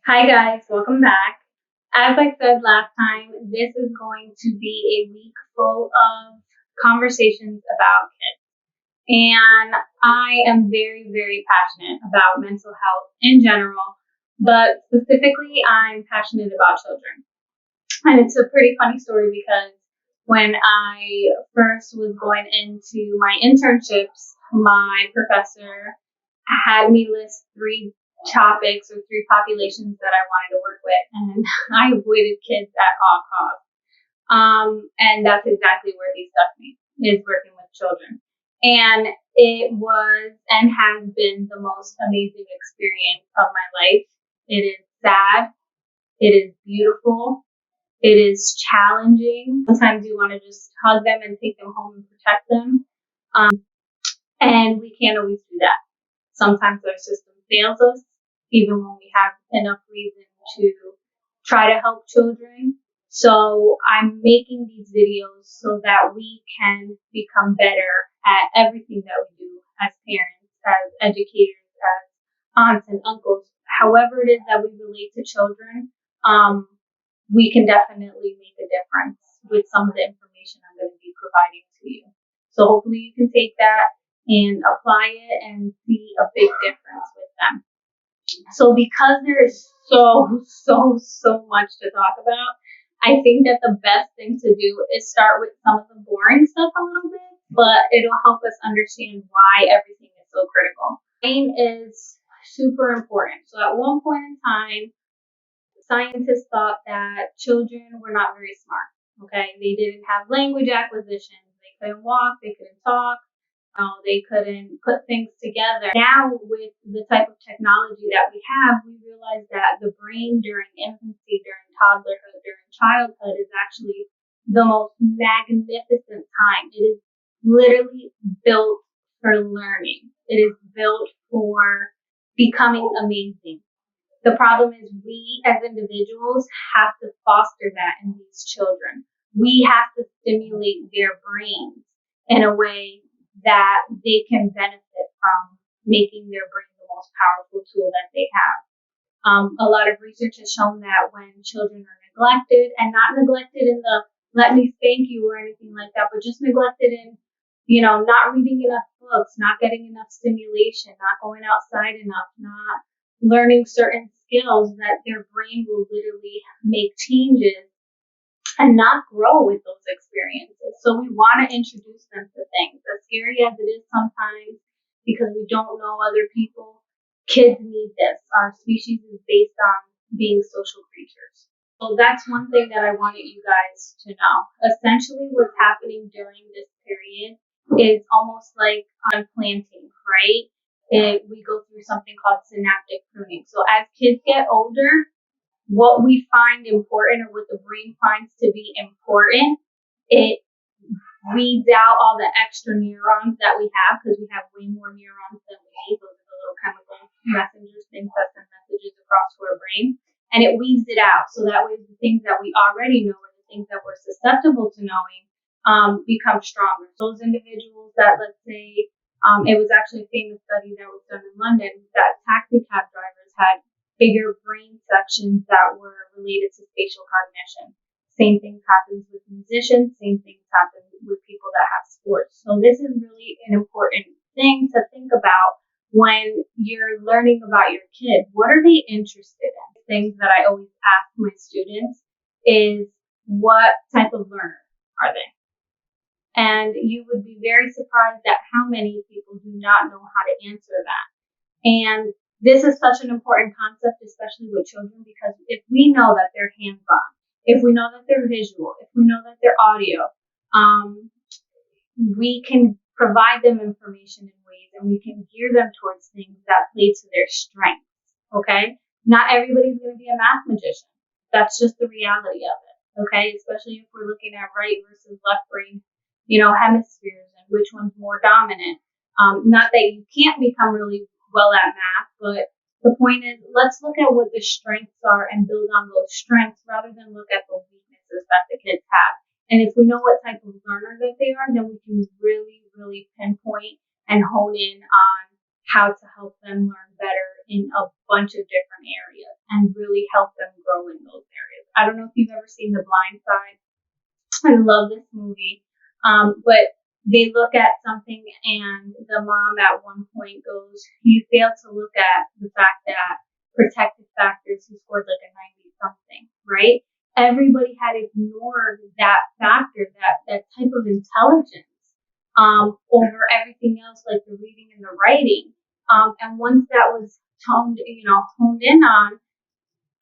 Hi guys, welcome back. As I said last time, this is going to be a week full of conversations about kids. And I am very, very passionate about mental health in general, but specifically I'm passionate about children. And it's a pretty funny story because when I first was going into my internships, my professor had me list three topics or three populations that I wanted to work with, and I avoided kids at all costs. And that's exactly where he stuck me, is working with children. And it was and has been the most amazing experience of my life. It is sad. It is beautiful. It is challenging. Sometimes you want to just hug them and take them home and protect them. And we can't always do that. Sometimes our system fails us, even when we have enough reason to try to help children. So I'm making these videos so that we can become better at everything that we do as parents, as educators, as aunts and uncles, however it is that we relate to children. We can definitely make a difference with some of the information I'm going to be providing to you. So hopefully you can take that and apply it and see a big difference with them. So because there is so much to talk about, I think that the best thing to do is start with some of the boring stuff a little bit, but it'll help us understand why everything is so critical. Brain is super important. So at one point in time, scientists thought that children were not very smart. Okay, they didn't have language acquisition. They couldn't walk. They couldn't talk. They couldn't put things together. Now, with the type of technology that we have, we realize that the brain during infancy, during toddlerhood, during childhood is actually the most magnificent time. It is literally built for learning. It is built for becoming amazing. The problem is we as individuals have to foster that in these children. We have to stimulate their brains in a way that they can benefit from, making their brain the most powerful tool that they have. A lot of research has shown that when children are neglected, and not neglected in the let me spank you or anything like that, but just neglected in, not reading enough books, not getting enough stimulation, not going outside enough, not learning certain skills, that their brain will literally make changes and not grow with those experiences. So we want to introduce them to things, as scary as it is sometimes, because we don't know other people. Kids need this. Our species is based on being social creatures. So that's one thing that I wanted you guys to know. Essentially, what's happening during this period is almost like planting, right? We go through something called synaptic pruning. So as kids get older, what we find important, or what the brain finds to be important, it weeds out all the extra neurons that we have, because we have way more neurons than we need. Those are the little chemical messengers, things that send messages across to our brain. And it weeds it out. So that way the things that we already know, or the things that we're susceptible to knowing, become stronger. Those individuals that, let's say, it was actually a famous study that was done in London, that taxi cab drivers had bigger brain sections that were related to spatial cognition. Same things happens with musicians, same things happen with people that have sports. So this is really an important thing to think about when you're learning about your kid. What are they interested in? Things that I always ask my students is, what type of learner are they? And you would be very surprised at how many people do not know how to answer that. And this is such an important concept, especially with children, because if we know that they're hands-on, if we know that they're visual, if we know that they're audio, we can provide them information in ways, and we can gear them towards things that play to their strengths. Okay? Not everybody's going to be a math magician. That's just the reality of it. Okay? Especially if we're looking at right versus left brain, hemispheres, and which one's more dominant. Not that you can't become really well at math, but the point is, let's look at what the strengths are and build on those strengths, rather than look at the weaknesses that the kids have. And if we know what type of learner that they are, then we can really, really pinpoint and hone in on how to help them learn better in a bunch of different areas and really help them grow in those areas. I don't know if you've ever seen The Blind Side. I love this movie. But they look at something and the mom at one point goes, you fail to look at the fact that protective factors, he scored like a 90 something, right? Everybody had ignored that factor, that type of intelligence, over everything else, like the reading and the writing. And once that was honed in on,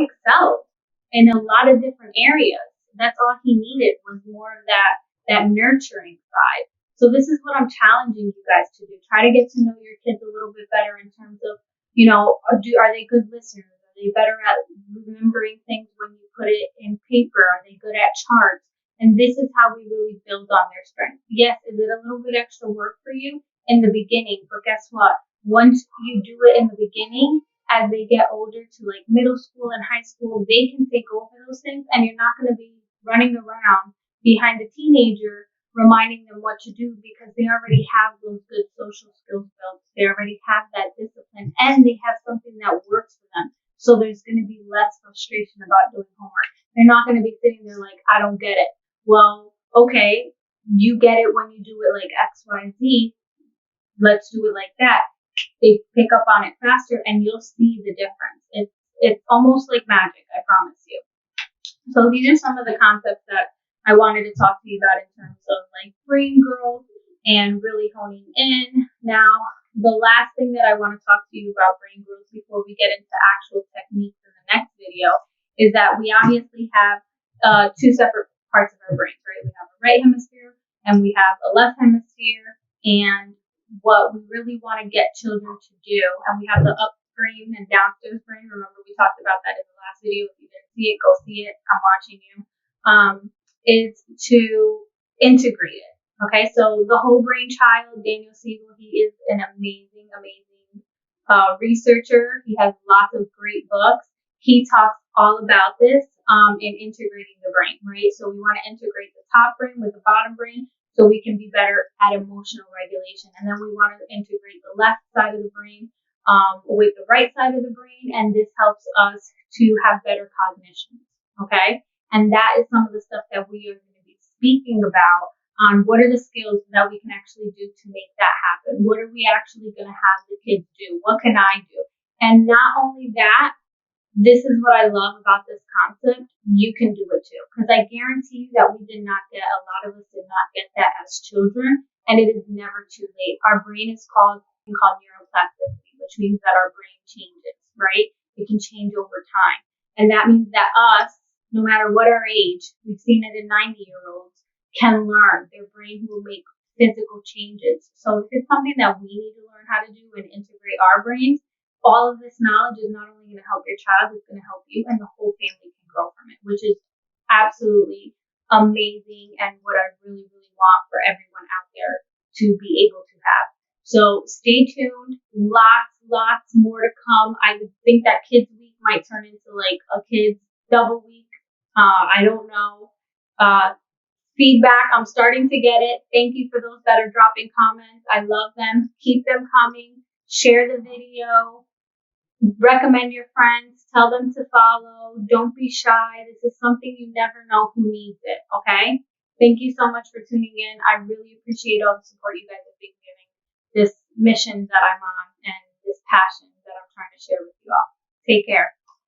excelled in a lot of different areas. That's all he needed was more of that nurturing side. So this is what I'm challenging you guys to do. Try to get to know your kids a little bit better in terms of, are they good listeners? Are they better at remembering things when you put it in paper? Are they good at charts? And this is how we really build on their strengths. Yes, is it a little bit extra work for you in the beginning? But guess what? Once you do it in the beginning, as they get older to like middle school and high school, they can take over those things, and you're not going to be running around behind a teenager reminding them what to do, because they already have those good social skills built. They already have that discipline, and they have something that works for them. So there's going to be less frustration about doing homework. They're not going to be sitting there like, I don't get it. Well, okay, you get it when you do it like X, Y, Z. Let's do it like that. They pick up on it faster, and you'll see the difference. It's almost like magic, I promise you. So these are some of the concepts that I wanted to talk to you about in terms of like brain growth and really honing in. Now, the last thing that I want to talk to you about brain growth before we get into actual techniques in the next video is that we obviously have two separate parts of our brains, right? We have a right hemisphere and we have a left hemisphere, and what we really want to get children to do, and we have the up brain and downstairs brain. Remember, we talked about that in the last video. If you didn't see it, go see it. I'm watching you. Is to integrate it. Okay, so the whole brain child, Daniel Siegel, he is an amazing researcher. He has lots of great books. He talks all about this in integrating the brain, right? So we want to integrate the top brain with the bottom brain so we can be better at emotional regulation. And then we want to integrate the left side of the brain with the right side of the brain, and this helps us to have better cognition, okay? And that is some of the stuff that we are going to be speaking about on what are the skills that we can actually do to make that happen. What are we actually going to have the kids do? What can I do? And not only that, this is what I love about this concept. You can do it too. Because I guarantee you that a lot of us did not get that as children. And it is never too late. Our brain is called neuroplasticity, which means that our brain changes, right? It can change over time. And that means that us, no matter what our age, we've seen it in 90-year-olds, can learn. Their brain will make physical changes. So if it's something that we need to learn how to do and integrate our brains, all of this knowledge is not only going to help your child, it's going to help you, and the whole family can grow from it, which is absolutely amazing and what I really, really want for everyone out there to be able to have. So stay tuned. Lots more to come. I would think that Kids Week might turn into like a kids double week. I don't know. Feedback, I'm starting to get it. Thank you for those that are dropping comments. I love them. Keep them coming. Share the video. Recommend your friends. Tell them to follow. Don't be shy. This is something you never know who needs it, okay? Thank you so much for tuning in. I really appreciate all the support you guys have been giving this mission that I'm on and this passion that I'm trying to share with you all. Take care.